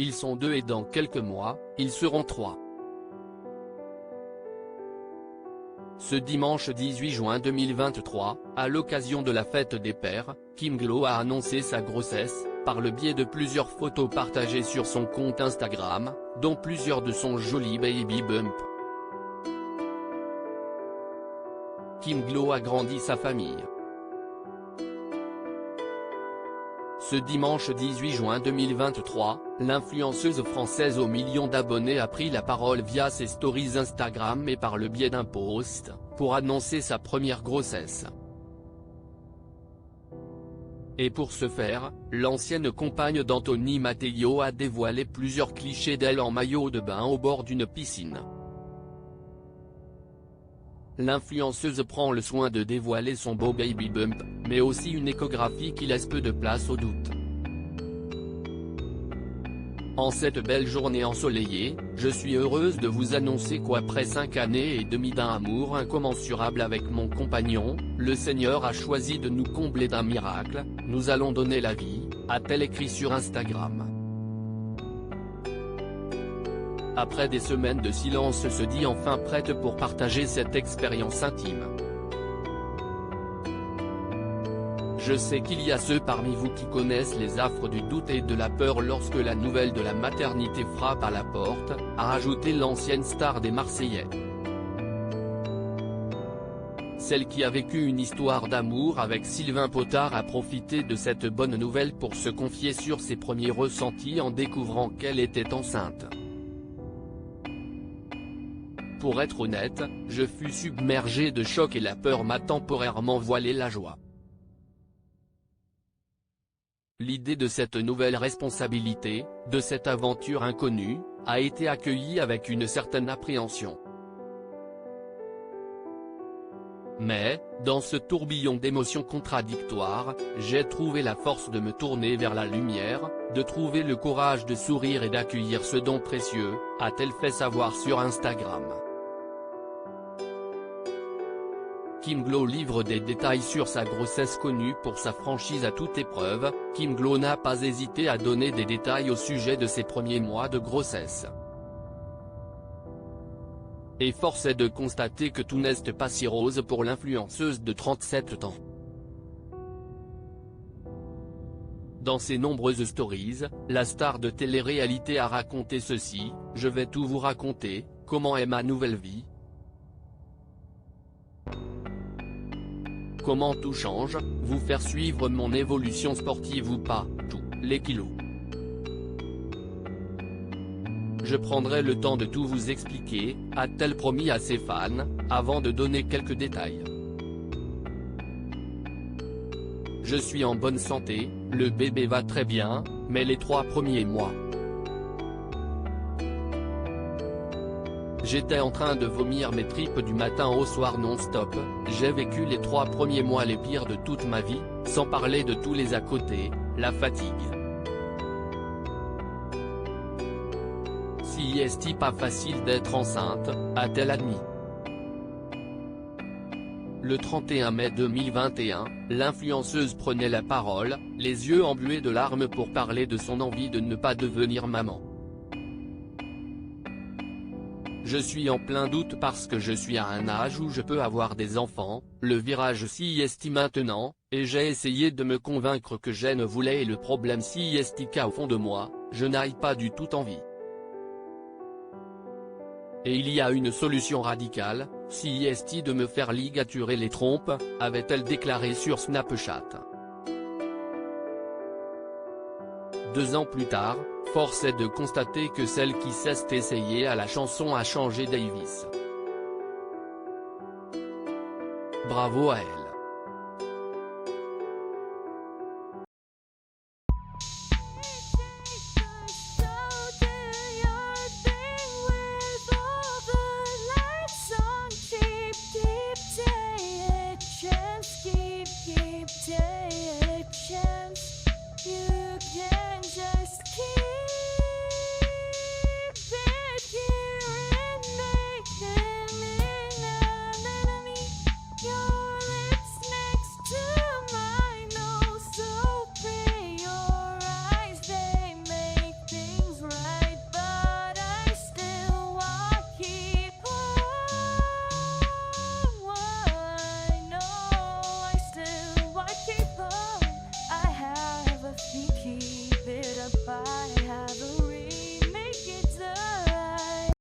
Ils sont 2 et dans quelques mois, ils seront 3. Ce dimanche 18 juin 2023, à l'occasion de la fête des pères, Kim Glo a annoncé sa grossesse, par le biais de plusieurs photos partagées sur son compte Instagram, dont plusieurs de son joli baby bump. Kim Glo a grandi sa famille. Ce dimanche 18 juin 2023, l'influenceuse française aux millions d'abonnés a pris la parole via ses stories Instagram et par le biais d'un post, pour annoncer sa première grossesse. Et pour ce faire, l'ancienne compagne d'Anthony Matteo a dévoilé plusieurs clichés d'elle en maillot de bain au bord d'une piscine. L'influenceuse prend le soin de dévoiler son beau baby bump, mais aussi une échographie qui laisse peu de place au doute. En cette belle journée ensoleillée, je suis heureuse de vous annoncer qu'après 5 années et demie d'un amour incommensurable avec mon compagnon, le Seigneur a choisi de nous combler d'un miracle, nous allons donner la vie, a-t-elle écrit sur Instagram. Après des semaines de silence, se dit enfin prête pour partager cette expérience intime. Je sais qu'il y a ceux parmi vous qui connaissent les affres du doute et de la peur lorsque la nouvelle de la maternité frappe à la porte, a ajouté l'ancienne star des Marseillais. Celle qui a vécu une histoire d'amour avec Sylvain Potard a profité de cette bonne nouvelle pour se confier sur ses premiers ressentis en découvrant qu'elle était enceinte. Pour être honnête, je fus submergé de choc et la peur m'a temporairement voilé la joie. L'idée de cette nouvelle responsabilité, de cette aventure inconnue, a été accueillie avec une certaine appréhension. Mais, dans ce tourbillon d'émotions contradictoires, j'ai trouvé la force de me tourner vers la lumière, de trouver le courage de sourire et d'accueillir ce don précieux, a-t-elle fait savoir sur Instagram. Kim Glo livre des détails sur sa grossesse connue pour sa franchise à toute épreuve. Kim Glo n'a pas hésité à donner des détails au sujet de ses premiers mois de grossesse. Et force est de constater que tout n'est pas si rose pour l'influenceuse de 37 ans. Dans ses nombreuses stories, la star de télé-réalité a raconté ceci: « Je vais tout vous raconter, comment est ma nouvelle vie. Comment tout change, vous faire suivre mon évolution sportive ou pas, tous les kilos. Je prendrai le temps de tout vous expliquer, a-t-elle promis à ses fans, avant de donner quelques détails. Je suis en bonne santé, le bébé va très bien, mais les 3 premiers mois. J'étais en train de vomir mes tripes du matin au soir non-stop, j'ai vécu les 3 premiers mois les pires de toute ma vie, sans parler de tous les à côté, la fatigue. Si est-il pas facile d'être enceinte, a-t-elle admis. Le 31 mai 2021, l'influenceuse prenait la parole, les yeux embués de larmes pour parler de son envie de ne pas devenir maman. Je suis en plein doute parce que je suis à un âge où je peux avoir des enfants, le virage s'y est maintenant, et j'ai essayé de me convaincre que je ne voulais et le problème s'y est qu'au fond de moi, je n'ai pas du tout envie. Et il y a une solution radicale, s'y est de me faire ligaturer les trompes, avait-elle déclaré sur Snapchat. 2 ans plus tard, force est de constater que celle qui s'est essayée à la chanson a changé Davis. Bravo à elle.